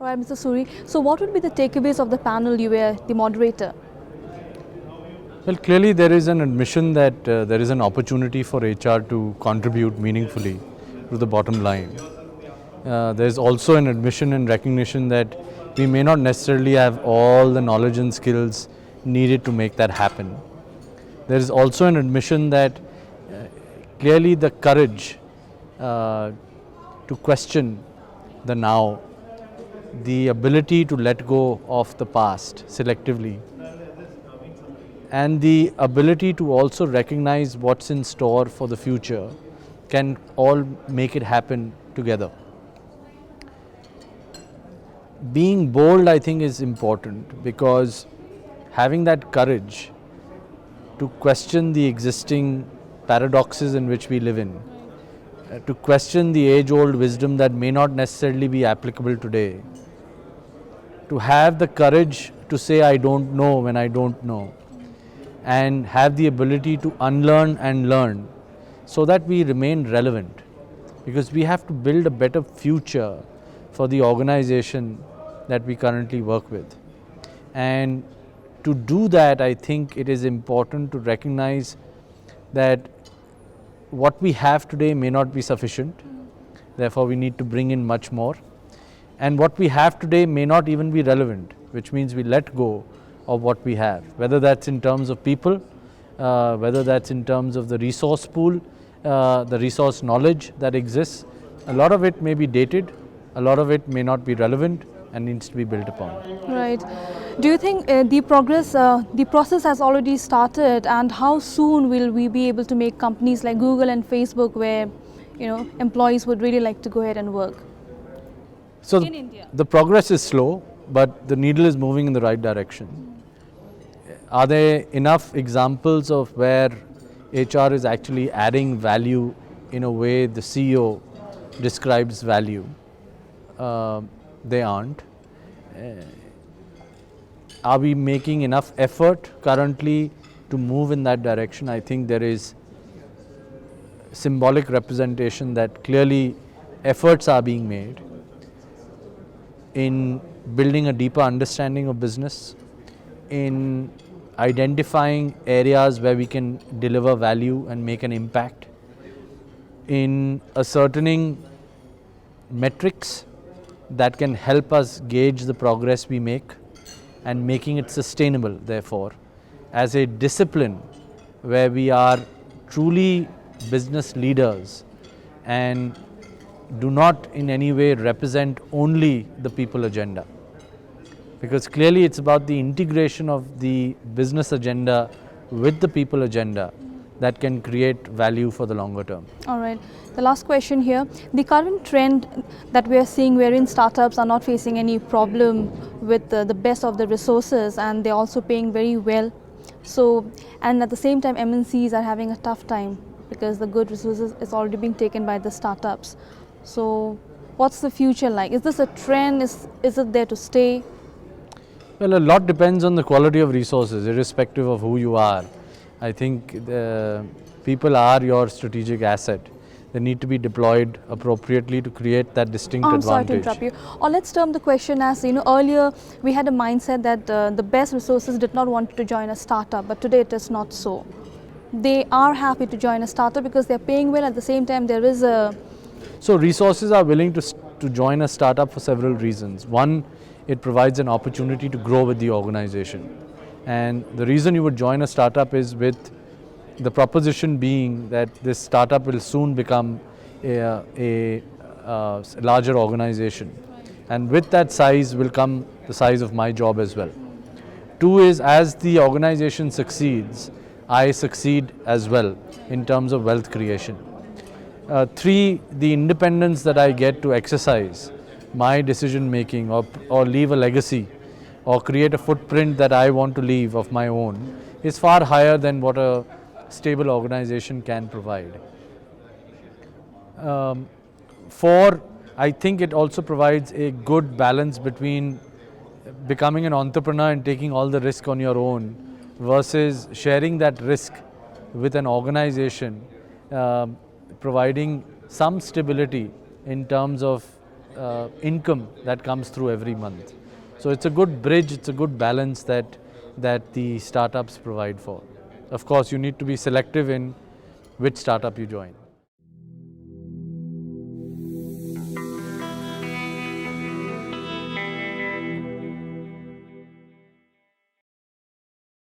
All right, Mr. Suri. So what would be the takeaways of the panel? You were the moderator. Well, clearly there is an admission that there is an opportunity for HR to contribute meaningfully to the bottom line. There is also an admission and recognition that we may not necessarily have all the knowledge and skills needed to make that happen. There is also an admission that clearly the courage to question the now, the ability to let go of the past selectively, and the ability to also recognize what's in store for the future can all make it happen together. Being bold, I think, is important because having that courage to question the existing paradoxes in which we live in, to question the age-old wisdom that may not necessarily be applicable today, to have the courage to say I don't know when I don't know, and have the ability to unlearn and learn so that we remain relevant, because we have to build a better future for the organization that we currently work with. And to do that, I think it is important to recognize that what we have today may not be sufficient, therefore we need to bring in much more, and what we have today may not even be relevant, which means we let go of what we have, whether that's in terms of people, whether that's in terms of the resource pool, the resource knowledge that exists. A lot of it may be dated, a lot of it may not be relevant and needs to be built upon. Right. Do you think the process has already started, and how soon will we be able to make companies like Google and Facebook where, employees would really like to go ahead and work? So in India, the progress is slow, but the needle is moving in the right direction. Are there enough examples of where HR is actually adding value in a way the CEO describes value? They aren't. Are we making enough effort currently to move in that direction? I think there is symbolic representation that clearly efforts are being made in building a deeper understanding of business, in identifying areas where we can deliver value and make an impact, in ascertaining metrics that can help us gauge the progress we make and making it sustainable, therefore, as a discipline where we are truly business leaders and do not in any way represent only the people agenda. Because clearly it's about the integration of the business agenda with the people agenda that can create value for the longer term. All right. The last question here. The current trend that we are seeing wherein startups are not facing any problem with the best of the resources, and they're also paying very well. So, and at the same time MNCs are having a tough time because the good resources is already being taken by the startups. So what's the future like? Is this a trend? Is it there to stay? Well, a lot depends on the quality of resources, irrespective of who you are. I think the people are your strategic asset. They need to be deployed appropriately to create that distinct advantage. I'm sorry to interrupt you. Or let's term the question as, earlier we had a mindset that the best resources did not want to join a startup, but today it is not so. They are happy to join a startup because they're paying well. At the same time, there is a... So resources are willing to join a startup for several reasons. One, it provides an opportunity to grow with the organization. And the reason you would join a startup is with the proposition being that this startup will soon become a larger organization. And with that size will come the size of my job as well. Two is, as the organization succeeds, I succeed as well in terms of wealth creation. Three, the independence that I get to exercise my decision making or leave a legacy or create a footprint that I want to leave of my own is far higher than what a stable organization can provide. Four, I think it also provides a good balance between becoming an entrepreneur and taking all the risk on your own versus sharing that risk with an organization, providing some stability in terms of income that comes through every month. So it's a good bridge, it's a good balance that the startups provide for. Of course, you need to be selective in which startup you join.